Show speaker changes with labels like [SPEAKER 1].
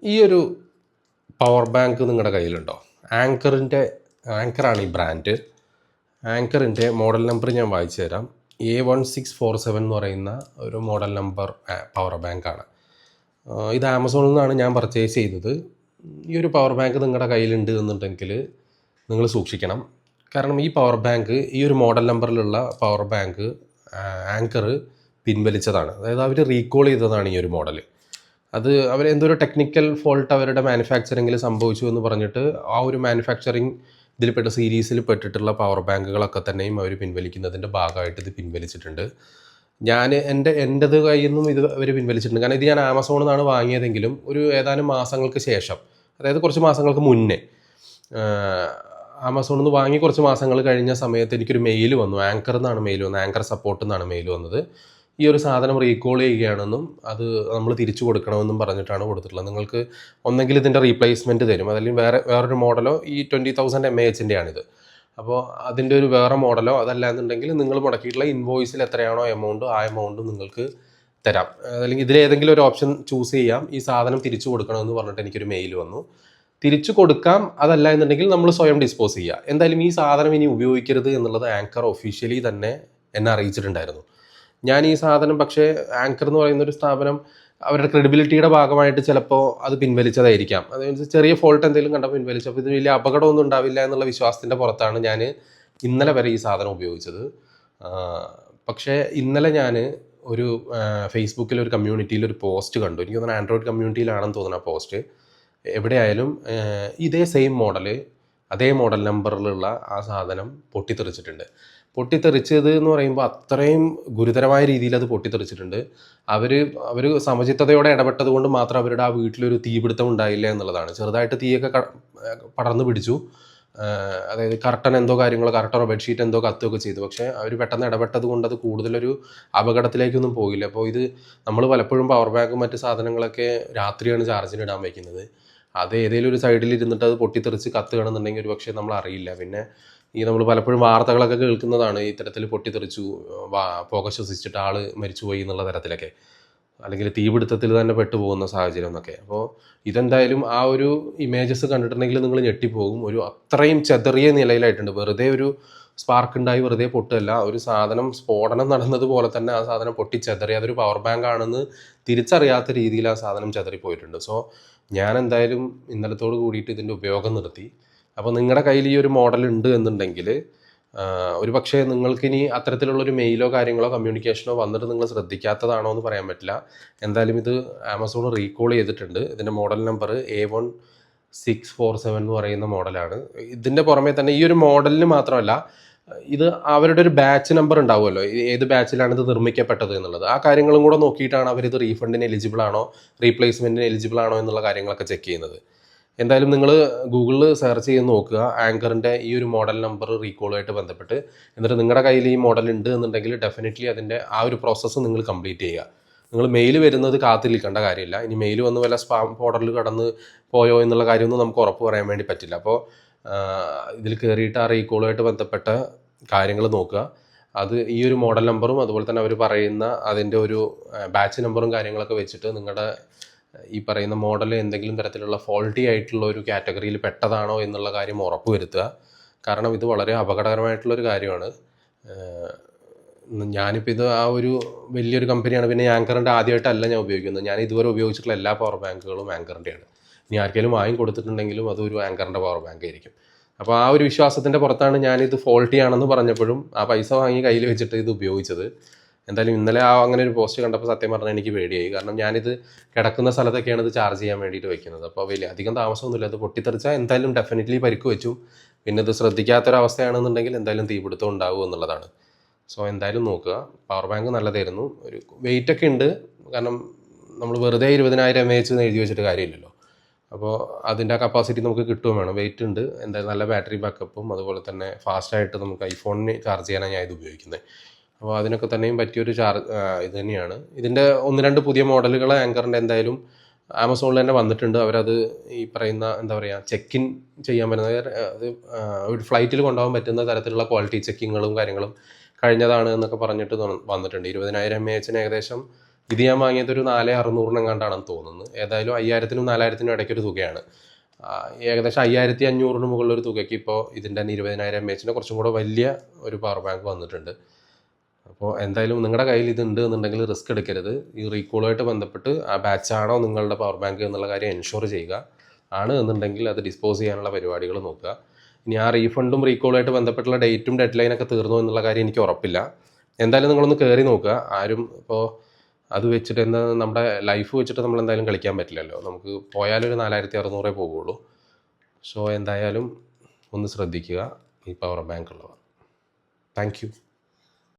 [SPEAKER 1] ഈ ഒരു power bank നിങ്ങളുടെ കയ്യിലുണ്ടോ? ആങ്കറാണ് ഈ ബ്രാൻഡ്. ആങ്കറിൻ്റെ മോഡൽ നമ്പർ ഞാൻ വായിച്ചു തരാം. A1647 എന്ന് പറയുന്ന ഒരു മോഡൽ നമ്പർ പവർ ബാങ്കാണ്. ഇത് ആമസോണിൽ നിന്നാണ് ഞാൻ പർച്ചേസ് ചെയ്തത്. ഈ ഒരു പവർ ബാങ്ക് നിങ്ങളുടെ കയ്യിലുണ്ട് എന്നുണ്ടെങ്കിൽ നിങ്ങൾ സൂക്ഷിക്കണം. കാരണം ഈ പവർ ബാങ്ക്, ഈ ഒരു മോഡൽ നമ്പറിലുള്ള പവർ ബാങ്ക് ആങ്കർ പിൻവലിച്ചതാണ്. അതായത് അവർ റീകോൾ ചെയ്തതാണ് ഈ ഒരു മോഡൽ. അത് അവരെന്തൊരു ടെക്നിക്കൽ ഫോൾട്ട് അവരുടെ മാനുഫാക്ചറിങ്ങിൽ സംഭവിച്ചു എന്ന് പറഞ്ഞിട്ട് ആ ഒരു മാനുഫാക്ചറിങ് ഇതിൽപ്പെട്ട സീരീസിൽ പെട്ടിട്ടുള്ള പവർ ബാങ്കുകളൊക്കെ തന്നെയും അവർ പിൻവലിക്കുന്നതിൻ്റെ ഭാഗമായിട്ട് ഇത് പിൻവലിച്ചിട്ടുണ്ട്. എൻ്റെത് കയ്യിൽ നിന്നും ഇത് അവർ പിൻവലിച്ചിട്ടുണ്ട്. കാരണം ഇത് ഞാൻ ആമസോണിൽ നിന്നാണ് വാങ്ങിയതെങ്കിലും ഒരു ഏതാനും മാസങ്ങൾക്ക് ശേഷം, അതായത് കുറച്ച് മാസങ്ങൾക്ക് മുന്നേ ആമസോണിൽ നിന്ന് വാങ്ങി കുറച്ച് മാസങ്ങൾ കഴിഞ്ഞ സമയത്ത് എനിക്കൊരു മെയിൽ വന്നു. ആങ്കർ എന്നാണ് മെയിൽ വന്നത്, ആങ്കർ സപ്പോർട്ട് എന്നാണ് മെയിൽ വന്നത്. ഈ ഒരു സാധനം റീകോൾ ചെയ്യുകയാണെന്നും അത് നമ്മൾ തിരിച്ചു കൊടുക്കണമെന്നും പറഞ്ഞിട്ടാണ് കൊടുത്തിട്ടുള്ളത്. നിങ്ങൾക്ക് ഒന്നെങ്കിൽ ഇതിൻ്റെ റീപ്ലേസ്മെൻറ്റ് തരും, അതല്ലെങ്കിൽ വേറൊരു മോഡലോ, ഈ 20,000 mAh ആണിത്. അപ്പോൾ അതിൻ്റെ ഒരു വേറെ മോഡലോ, അതല്ല എന്നുണ്ടെങ്കിൽ നിങ്ങൾ മുടക്കിയിട്ടുള്ള ഇൻവോയ്സിൽ എത്രയാണോ എമൗണ്ട് ആ എമൗണ്ട് നിങ്ങൾക്ക് തരാം. അല്ലെങ്കിൽ ഇതിലേതെങ്കിലും ഒരു ഓപ്ഷൻ ചൂസ് ചെയ്യാം. ഈ സാധനം തിരിച്ചു കൊടുക്കണമെന്ന് പറഞ്ഞിട്ട് എനിക്കൊരു മെയിൽ വന്നു. തിരിച്ചു കൊടുക്കാം, അതല്ല എന്നുണ്ടെങ്കിൽ നമ്മൾ സ്വയം ഡിസ്പോസ് ചെയ്യുക. എന്തായാലും ഈ സാധനം ഇനി ഉപയോഗിക്കരുത് എന്നുള്ളത് ആങ്കർ ഒഫീഷ്യലി തന്നെ എന്നെ അറിയിച്ചിട്ടുണ്ടായിരുന്നു. ഞാൻ ഈ സാധനം പക്ഷേ ആങ്കർ എന്ന് പറയുന്ന ഒരു സ്ഥാപനം അവരുടെ ക്രെഡിബിലിറ്റിയുടെ ഭാഗമായിട്ട് ചിലപ്പോൾ അത് പിൻവലിച്ചതായിരിക്കാം. അതായത് ചെറിയ ഫോൾട്ട് എന്തെങ്കിലും കണ്ടപ്പോൾ പിൻവലിച്ചപ്പോൾ ഇത് വലിയ അപകടമൊന്നും ഉണ്ടാവില്ല എന്നുള്ള വിശ്വാസത്തിൻ്റെ പുറത്താണ് ഞാൻ ഇന്നലെ വരെ ഈ സാധനം ഉപയോഗിച്ചത്. പക്ഷേ ഇന്നലെ ഞാൻ ഒരു ഫേസ്ബുക്കിൽ ഒരു കമ്മ്യൂണിറ്റിയിൽ ഒരു പോസ്റ്റ് കണ്ടു. എനിക്ക് തോന്നുന്നു ആൻഡ്രോയിഡ് കമ്മ്യൂണിറ്റിയിലാണെന്ന് തോന്നുന്നു ആ പോസ്റ്റ്. എവിടെയായാലും ഇതേ സെയിം മോഡൽ, അതേ മോഡൽ നമ്പറിലുള്ള ആ സാധനം പൊട്ടിത്തെറിച്ചിട്ടുണ്ട്. പൊട്ടിത്തെറിച്ചത് എന്ന് പറയുമ്പോൾ അത്രയും ഗുരുതരമായ രീതിയിൽ അത് പൊട്ടിത്തെറിച്ചിട്ടുണ്ട്. അവർ സമചിത്തതയോടെ ഇടപെട്ടത് കൊണ്ട് മാത്രം അവരുടെ ആ വീട്ടിലൊരു തീപിടുത്തം ഉണ്ടായില്ല എന്നുള്ളതാണ്. ചെറുതായിട്ട് തീയൊക്കെ പടർന്നു പിടിച്ചു. അതായത് കർട്ടനോ ബെഡ്ഷീറ്റ് എന്തോ കത്തുകയൊക്കെ ചെയ്തു. പക്ഷേ അവർ പെട്ടെന്ന് ഇടപെട്ടത് കൊണ്ട് അത് കൂടുതലൊരു അപകടത്തിലേക്കൊന്നും പോയില്ല. അപ്പോൾ ഇത് നമ്മൾ പലപ്പോഴും പവർ ബാങ്കും മറ്റ് സാധനങ്ങളൊക്കെ രാത്രിയാണ് ചാർജിന് ഇടാൻ വയ്ക്കുന്നത്. അത് ഏതെങ്കിലും ഒരു സൈഡിൽ ഇരുന്നിട്ട് അത് പൊട്ടിത്തെറിച്ച് കത്തുകയാണെന്നുണ്ടെങ്കിൽ ഒരു പക്ഷേ നമ്മൾ അറിയില്ല. പിന്നെ നമ്മൾ പലപ്പോഴും വാർത്തകളൊക്കെ കേൾക്കുന്നതാണ് ഇത്തരത്തിൽ പൊട്ടിത്തെറിച്ചു, പുക ശ്വസിച്ചിട്ട് ആൾ മരിച്ചുപോയി എന്നുള്ള തരത്തിലൊക്കെ, അല്ലെങ്കിൽ തീപിടുത്തത്തിൽ തന്നെ പെട്ടുപോകുന്ന സാഹചര്യം എന്നൊക്കെ. അപ്പോൾ ഇതെന്തായാലും ആ ഒരു ഇമേജസ് കണ്ടിട്ടുണ്ടെങ്കിൽ നിങ്ങൾ ഞെട്ടിപ്പോകും. ഒരു അത്രയും ചെതറിയ നിലയിലായിട്ടുണ്ട്. വെറുതെ ഒരു സ്പാർക്ക് ഉണ്ടായി വെറുതെ പൊട്ടുകയല്ല, ഒരു സാധനം സ്ഫോടനം നടന്നതുപോലെ തന്നെ ആ സാധനം പൊട്ടിച്ചെതറി. അതൊരു പവർ ബാങ്ക് ആണെന്ന് തിരിച്ചറിയാത്ത രീതിയിൽ ആ സാധനം ചെതറിപ്പോയിട്ടുണ്ട്. സോ ഞാൻ എന്തായാലും ഇന്നലത്തോട് കൂടിയിട്ട് ഇതിൻ്റെ ഉപയോഗം നിർത്തി. അപ്പോൾ നിങ്ങളുടെ കയ്യിൽ ഈ ഒരു മോഡൽ ഉണ്ട് എന്നുണ്ടെങ്കിൽ ഒരു പക്ഷേ നിങ്ങൾക്കിനി അത്തരത്തിലുള്ളൊരു മെയിലോ കാര്യങ്ങളോ കമ്മ്യൂണിക്കേഷനോ വന്നിട്ട് നിങ്ങൾ ശ്രദ്ധിക്കാത്തതാണോ എന്ന് പറയാൻ പറ്റില്ല. എന്തായാലും ഇത് ആമസോൺ റീകോൾ ചെയ്തിട്ടുണ്ട്. ഇതിൻ്റെ മോഡൽ നമ്പർ A1647 എന്ന് പറയുന്ന മോഡലാണ്. ഇതിൻ്റെ പുറമെ തന്നെ ഈ ഒരു മോഡലിന് മാത്രമല്ല, ഇത് അവരുടെ ഒരു ബാച്ച് നമ്പർ ഉണ്ടാവുമല്ലോ, ഏത് ബാച്ചിലാണ് ഇത് നിർമ്മിക്കപ്പെട്ടത് എന്നുള്ളത്. ആ കാര്യങ്ങളും കൂടെ നോക്കിയിട്ടാണ് അവരിത് റീഫണ്ടിന് എലിജിബിൾ ആണോ റീപ്ലേസ്മെൻറ്റിന് എലിജിബിൾ ആണോ എന്നുള്ള കാര്യങ്ങളൊക്കെ ചെക്ക് ചെയ്യുന്നത്. എന്തായാലും നിങ്ങൾ ഗൂഗിളിൽ സെർച്ച് ചെയ്ത് നോക്കുക ആങ്കറിൻ്റെ ഈ ഒരു മോഡൽ നമ്പർ റീകോളുമായിട്ട് ബന്ധപ്പെട്ട്. എന്നിട്ട് നിങ്ങളുടെ കയ്യിൽ ഈ മോഡൽ ഉണ്ട് എന്നുണ്ടെങ്കിൽ ഡെഫിനറ്റ്ലി അതിൻ്റെ ആ ഒരു പ്രോസസ്സ് നിങ്ങൾ കംപ്ലീറ്റ് ചെയ്യുക. നിങ്ങൾ മെയിൽ വരുന്നത് കാത്തിരിക്കേണ്ട കാര്യമില്ല. ഇനി മെയിൽ വന്ന് വല്ല സ്പാം ഫോൾഡറിൽ കടന്ന് പോയോ എന്നുള്ള കാര്യമൊന്നും നമുക്ക് ഉറപ്പ് പറയാൻ വേണ്ടി പറ്റില്ല. അപ്പോൾ ഇതിൽ കയറിയിട്ട് ആ റീകോളുമായിട്ട് ബന്ധപ്പെട്ട കാര്യങ്ങൾ നോക്കുക. അത് ഈ ഒരു മോഡൽ നമ്പറും അതുപോലെ തന്നെ അവർ പറയുന്ന അതിൻ്റെ ഒരു ബാച്ച് നമ്പറും കാര്യങ്ങളൊക്കെ വെച്ചിട്ട് നിങ്ങളുടെ ഈ പറയുന്ന മോഡൽ എന്തെങ്കിലും തരത്തിലുള്ള ഫോൾട്ടി ആയിട്ടുള്ള ഒരു കാറ്റഗറിയിൽ പെട്ടതാണോ എന്നുള്ള കാര്യം ഉറപ്പ് വരുത്തുക. കാരണം ഇത് വളരെ അപകടകരമായിട്ടുള്ളൊരു കാര്യമാണ്. ഞാനിപ്പോൾ ഇത് ആ ഒരു വലിയൊരു കമ്പനിയാണ്. പിന്നെ ആങ്കറിൻ്റെ ആദ്യമായിട്ടല്ല ഞാൻ ഉപയോഗിക്കുന്നത്. ഞാൻ ഇതുവരെ ഉപയോഗിച്ചിട്ടുള്ള എല്ലാ പവർ ബാങ്കുകളും ആങ്കറിൻ്റെയാണ്. ഇനി ആർക്കെങ്കിലും വാങ്ങി കൊടുത്തിട്ടുണ്ടെങ്കിലും അതൊരു ആങ്കറിൻ്റെ പവർ ബാങ്ക് ആയിരിക്കും. അപ്പോൾ ആ ഒരു വിശ്വാസത്തിൻ്റെ പുറത്താണ് ഞാനിത് ഫോൾട്ടി ആണെന്ന് പറഞ്ഞപ്പോഴും ആ പൈസ വാങ്ങി കയ്യിൽ വെച്ചിട്ട് ഇത് ഉപയോഗിച്ചത്. എന്തായാലും ഇന്നലെ അങ്ങനെ ഒരു പോസ്റ്റ് കണ്ടപ്പോൾ സത്യം പറഞ്ഞാൽ എനിക്ക് പേടിയായി. കാരണം ഞാനിത് കിടക്കുന്ന സ്ഥലത്തൊക്കെയാണ് ഇത് ചാർജ് ചെയ്യാൻ വേണ്ടിയിട്ട് വയ്ക്കുന്നത്. അപ്പോൾ അധികം താമസമൊന്നുമില്ല. അത് പൊട്ടിത്തെറിച്ചാൽ എന്തായാലും ഡെഫിനറ്റ്ലി പരിക്ക് വെച്ചു. പിന്നെ ഇത് ശ്രദ്ധിക്കാത്തൊരവസ്ഥയാണെന്നുണ്ടെങ്കിൽ എന്തായാലും തീപിടുത്തം ഉണ്ടാവും എന്നുള്ളതാണ്. സോ എന്തായാലും നോക്കുക. പവർ ബാങ്ക് നല്ലതായിരുന്നു. ഒരു വെയിറ്റൊക്കെ ഉണ്ട്. കാരണം നമ്മൾ വെറുതെ 20,000 mAh എന്ന് എഴുതി വെച്ചിട്ട് കാര്യമില്ലല്ലോ. അപ്പോൾ അതിൻ്റെ ആ കപ്പാസിറ്റി നമുക്ക് കിട്ടുകയും വേണം. വെയിറ്റ് ഉണ്ട്. എന്തായാലും നല്ല ബാറ്ററി ബാക്കപ്പും അതുപോലെ തന്നെ ഫാസ്റ്റായിട്ട് നമുക്ക് ഐഫോണിന് ചാർജ് ചെയ്യാനാണ് ഞാൻ ഇത് ഉപയോഗിക്കുന്നത്. അപ്പോൾ അതിനൊക്കെ തന്നെയും പറ്റിയൊരു ഇത് തന്നെയാണ്. ഇതിൻ്റെ 1-2 പുതിയ മോഡലുകൾ ആങ്കറിൻ്റെ എന്തായാലും ആമസോണിൽ തന്നെ വന്നിട്ടുണ്ട്. അവരത് ഈ പറയുന്ന എന്താ പറയുക ചെക്കിൻ ചെയ്യാൻ പറ്റുന്ന അത് ഒരു ഫ്ലൈറ്റിൽ കൊണ്ടുപോകാൻ പറ്റുന്ന തരത്തിലുള്ള ക്വാളിറ്റി ചെക്കിങ്ങുകളും കാര്യങ്ങളും കഴിഞ്ഞതാണ് എന്നൊക്കെ പറഞ്ഞിട്ട് വന്നിട്ടുണ്ട്. 20,000 mAh ഏകദേശം ഇത് ഞാൻ വാങ്ങിയത് ഒരു 4600 എങ്ങാണ്ടാണെന്ന് തോന്നുന്നു. ഏതായാലും 5000-നും 4000-നും ഇടയ്ക്കൊരു തുകയാണ്. ഏകദേശം 5500-ന് മുകളിലൊരു തുകയ്ക്ക് ഇപ്പോൾ ഇതിൻ്റെ തന്നെ 20000 mAh കുറച്ചും കൂടെ വലിയ ഒരു പവർ ബാങ്ക് വന്നിട്ടുണ്ട്. അപ്പോൾ എന്തായാലും നിങ്ങളുടെ കയ്യിൽ ഇതുണ്ട് എന്നുണ്ടെങ്കിൽ റിസ്ക് എടുക്കരുത്. ഈ റീകോളുമായിട്ട് ബന്ധപ്പെട്ട് ആ ബാച്ചാണോ നിങ്ങളുടെ പവർ ബാങ്ക് എന്നുള്ള കാര്യം എൻഷുർ ചെയ്യുക. ആണ് എന്നുണ്ടെങ്കിൽ അത് ഡിസ്പോസ് ചെയ്യാനുള്ള പരിപാടികൾ നോക്കുക. ഇനി ആ റീഫണ്ടും റീകോളുമായിട്ട് ബന്ധപ്പെട്ടുള്ള ഡേറ്റും ഡെഡ് ലൈനൊക്കെ തീർന്നു എന്നുള്ള കാര്യം എനിക്ക് ഉറപ്പില്ല. എന്തായാലും നിങ്ങളൊന്ന് കയറി നോക്കുക. ആരും ഇപ്പോൾ അത് വെച്ചിട്ട് എന്താ നമ്മുടെ ലൈഫ് വെച്ചിട്ട് നമ്മൾ എന്തായാലും കളിക്കാൻ പറ്റില്ലല്ലോ. നമുക്ക് പോയാലൊരു 4600 പോകുള്ളൂ. സോ എന്തായാലും ഒന്ന് ശ്രദ്ധിക്കുക ഈ പവർ ബാങ്ക് ഉള്ളവർ. Thank you.